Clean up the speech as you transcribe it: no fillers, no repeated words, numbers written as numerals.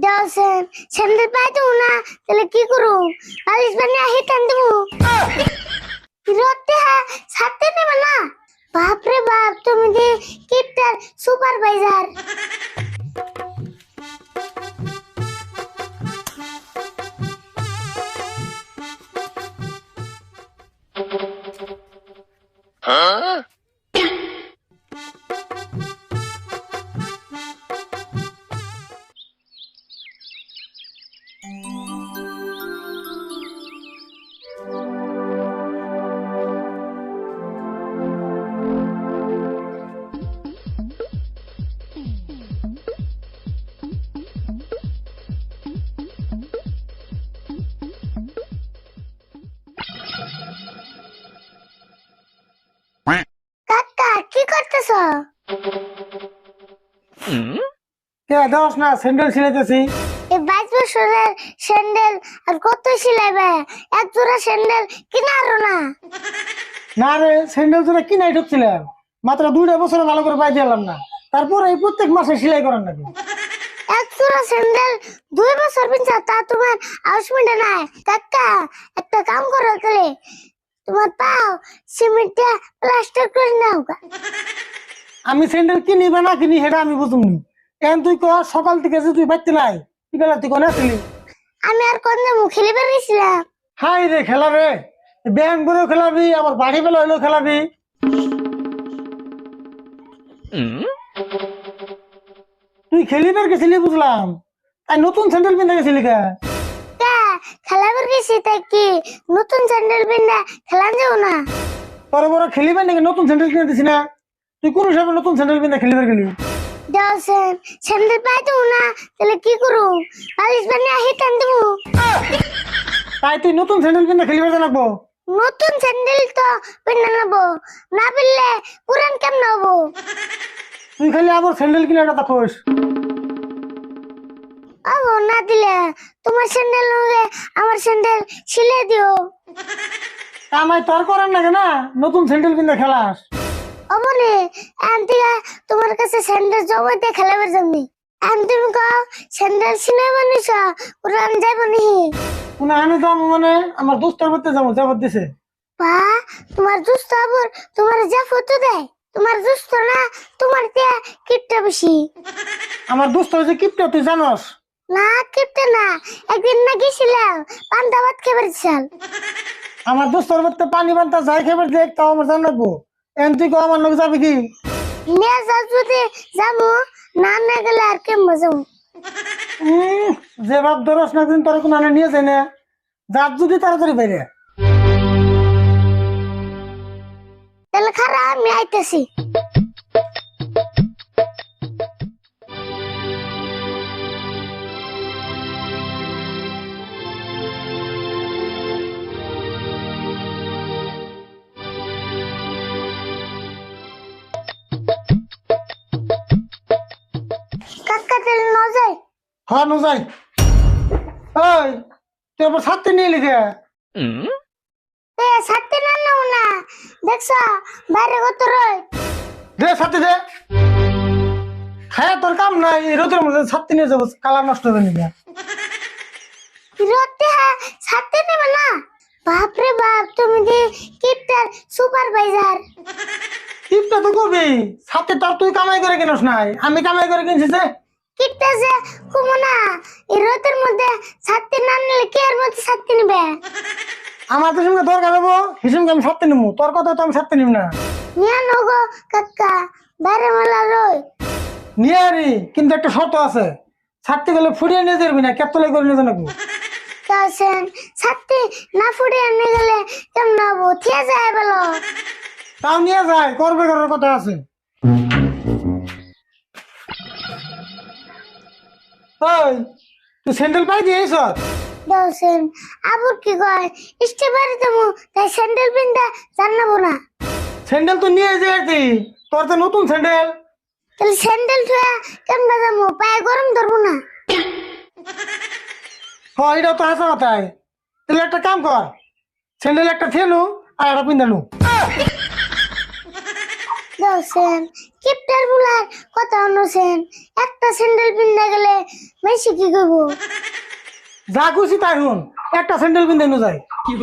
দেওছেন sandal পাই দেবো না, তাহলে কি করু? বালিশ বানিয়ে হিটান দেবো। রতে হ্যাঁ ছাড়তে নেবে না। বাপরে বাপ, তুমি যে কিপটার সুপারভাইজার। কাকা কি করতেছ? কে দোষ না, স্যান্ডেল ছিলাইতেছি। এই 22 বছরের স্যান্ডেল আর কত সিলাইবে? এক জোড়া স্যান্ডেল কিনা আরো না। না রে, স্যান্ডেল তো কিনাই ঢুকছিলাম, মাত্র 2টা বছরে ভালো করে পাই দিলাম না, তারপরে এই প্রত্যেক মাসে সেলাই করার নাকি। এক জোড়া স্যান্ডেল 2 বছর পিনছা, তা তোমার আউসমেন্টে নাই। কাকা একটা কাম করো, তাহলে তোমার পাও সিমেন্টে প্লাস্টার করে নাও। আমি স্যান্ডেল কিনি বা না কিনি সেটা আমি বুঝুনি। এখন তুই কর, সকাল থেকে যে তুই বাড়তে নাই, তুই বেলা তুই কোন আসলি? আমি আর কোন যাবো, খেলে বেরিয়েছিলাম। হাই রে খেলা রে, ব্যায়াম করেও খেলাবি, আবার বাড়ি বেলা হইলেও খেলাবি। তুই খেলিবার গেছিলি বুঝলাম, তাই নতুন স্যান্ডেল কিনতে গেছিলি কে? খেলা বেরিয়েছি, তাই কি নতুন স্যান্ডেল পিন্দা খেলান যাবো না? বড় বড় খেলিবার নাকি নতুন স্যান্ডেল কিনে দিছি না? তুই কোন হিসাবে নতুন স্যান্ডেল কিনে খেলিবার গেলি? দেওছেন স্যান্ডেল পাই দেবো না, তাহলে কি করু? বালিশ বানিয়ে হিটান দেবো। তাই তুই নতুন স্যান্ডেল কিনে খেলিবার জানাবো? নতুন স্যান্ডেল তো পিন্না নেবো, না পিনলে পুরান কেমন হবো? তুই খালি আবার স্যান্ডেল কিনে কথা কইস। আবো না দিলে তোমার স্যান্ডেল হলে আমার স্যান্ডেল সিলে দিও। আমায় তোর করার নাকি না, নতুন স্যান্ডেল কিনে খেলাস? অবনে আন্টিয়া তোমার কাছে স্যান্ডেল জমাতে খেলাবার জন্য। আমি তুমি কও স্যান্ডেল সিলে বানিস, পুরান যাইব নি? কোন আনে দাম মানে আমার দোস্তের করতে যাবো, যাবত দিছে। বা তোমার দুস্থ আবার তোমার যা ফটো দেয়, তোমার দুস্থ না তোমার তে কিপটা বেশি। আমার দোস্ত হয়েছে কিপটা, তুই জানস? না কিপটা না, একদিন না গেছিলাম পান্তা ভাত খেবার চাল। আমার দোস্তর করতে পানি বান্তা যাই খেবার দেখ, তাও আমার জানাবো। এখন তুই কো আমার লোক যাবি কি? নিয়ে যাও যদি যাবো, না না গেলে আর কেমন যাবো? যে ভাব ধরস না, দিন তোর কোন আনে নিয়ে যায় না, যার যদি তাড়াতাড়ি বাইরে। তাহলে খারাপ, আমি আইতেছি। কাকা তেল ন যায়। হ্যাঁ নো যাই। ওই তুই আবার ছাড়তে নিয়ে লিখে ছাড়তে না নাও না, দেখছ বাইরে কত রয়। দে ছাড়তে দে। হ্যাঁ তোর কাম নাই, এই রোদের মধ্যে ছাড়তে নিয়ে যাবো, কালার নষ্ট হবে নাকি? রতে হ্যাঁ ছাড়তে নেবে না। বাপরে বাপ, তুমি যে কিপটার সুপারভাইজার। টিপটা তো কবি ছাড়তে, তোর তুই কামাই করে কিনস নাই, আমি কামাই করে কিনছি যে। কিপটা যে কুমো না, এই রোদের মধ্যে ছাড়তে না নিলে কে এর মধ্যে ছাড়তে নেবে? আমার তো সঙ্গে দরকার হবো, হিসেবে আমি ছাড়তে নিবো, তোর কথা তো আমি ছাড়তে নিব না। নিয়ে নগো কাকা, বাইরে মেলা রয়। নিয়ে আরি, কিন্তু একটা শর্ত আছে, ছাড়তে গেলে ফুটিয়ে নিয়ে যাবি না, কেতলাই করে নিয়ে জানাবো। তাছেন ছাড়তে না ফুটিয়ে নিয়ে গেলে কেমন হবো? থিয়ে যায় বলো। তাও নিয়ে যায়, করবে করার কথা আছে। ওই তুই স্যান্ডেল পাই দিয়েছ? বলছেন আবুর কি কয় ইষ্টে বাড়ি দেবো, তাই স্যান্ডেল পিনটা জানাবো না। স্যান্ডেল তো নিয়ে যাই, তোর তো নতুন স্যান্ডেল। তাহলে স্যান্ডেল ছুঁয়া কেমন যাবো? পায়ে গরম ধরবো না। হ্যাঁ এটা তো হাসা কথায়। তাহলে একটা কাম কর, স্যান্ডেল একটা থেনু আর একটা পিন্দানু। গাওছেন কিপটার বুলার কথা অনুছেন একটা স্যান্ডেল পিন্দা গেলে মেসি কি করব যা খুশি তাই হুন, একটা স্যান্ডেল পিন্ধে নো যায়। কি